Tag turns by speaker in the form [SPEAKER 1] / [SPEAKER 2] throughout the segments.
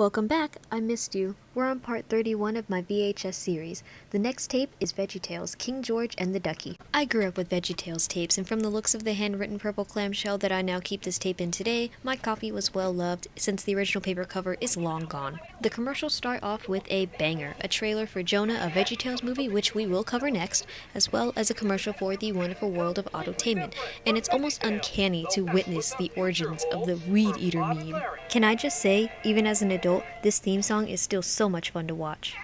[SPEAKER 1] Welcome back, I missed you. We're on part 31 of my VHS series. The next tape is VeggieTales, King George and the Ducky. I grew up with VeggieTales tapes, and from the looks of the handwritten purple clamshell that I now keep this tape in today, my copy was well loved since the original paper cover is long gone. The commercials start off with a banger, a trailer for Jonah, a VeggieTales movie which we will cover next, as well as a commercial for the wonderful world of autotainment, and it's almost uncanny to witness the origins of the weed eater meme. Can I just say, even as an adult, this theme song is still so much fun to watch.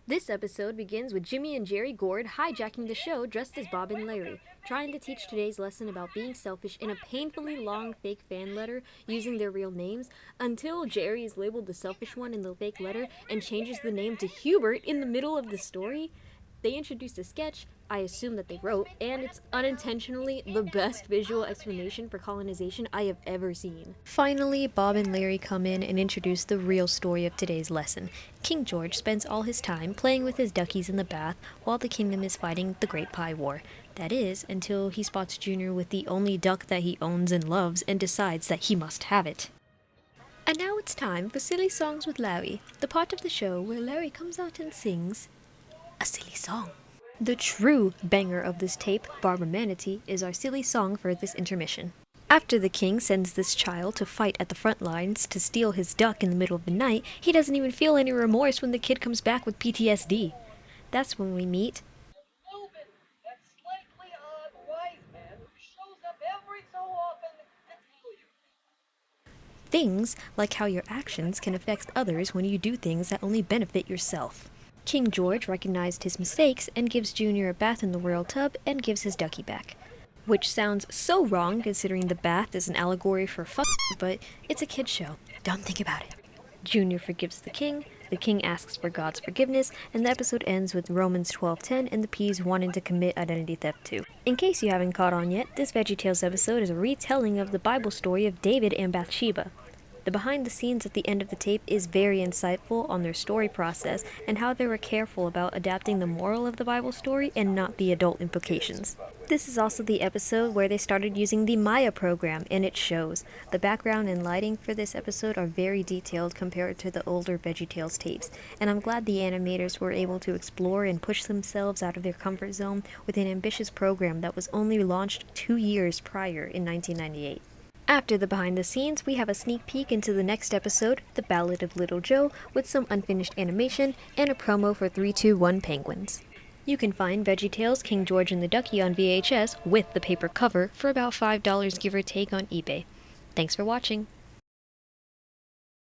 [SPEAKER 1] This episode begins with Jimmy and Jerry Gord hijacking the show dressed as Bob and Larry, trying to teach today's lesson about being selfish in a painfully long fake fan letter using their real names, until Jerry is labeled the selfish one in the fake letter and changes the name to Hubert in the middle of the story. They introduced a sketch, I assume that they wrote, and it's unintentionally the best visual explanation for colonization I have ever seen. Finally, Bob and Larry come in and introduce the real story of today's lesson. King George spends all his time playing with his duckies in the bath while the kingdom is fighting the Great Pie War. That is, until he spots Junior with the only duck that he owns and loves and decides that he must have it. And now it's time for Silly Songs with Larry, the part of the show where Larry comes out and sings a silly song. The true banger of this tape, Barbara Manatee, is our silly song for this intermission. After the king sends this child to fight at the front lines to steal his duck in the middle of the night, he doesn't even feel any remorse when the kid comes back with PTSD. That's when we meet
[SPEAKER 2] Reuben, that slightly odd wise man who shows up every so often to tell you
[SPEAKER 1] things like how your actions can affect others when you do things that only benefit yourself. King George recognized his mistakes and gives Junior a bath in the royal tub and gives his ducky back. Which sounds so wrong considering the bath is an allegory for but it's a kid's show. Don't think about it. Junior forgives the king asks for God's forgiveness, and the episode ends with Romans 12:10 and the Peas wanting to commit identity theft too. In case you haven't caught on yet, this VeggieTales episode is a retelling of the Bible story of David and Bathsheba. The behind the scenes at the end of the tape is very insightful on their story process and how they were careful about adapting the moral of the Bible story and not the adult implications. This is also the episode where they started using the Maya program, and it shows. The background and lighting for this episode are very detailed compared to the older VeggieTales tapes, and I'm glad the animators were able to explore and push themselves out of their comfort zone with an ambitious program that was only launched 2 years prior in 1998. After the behind the scenes, we have a sneak peek into the next episode, The Ballad of Little Joe, with some unfinished animation and a promo for 321 Penguins. You can find VeggieTales, King George and the Ducky on VHS with the paper cover for about $5 give or take on eBay. Thanks for watching.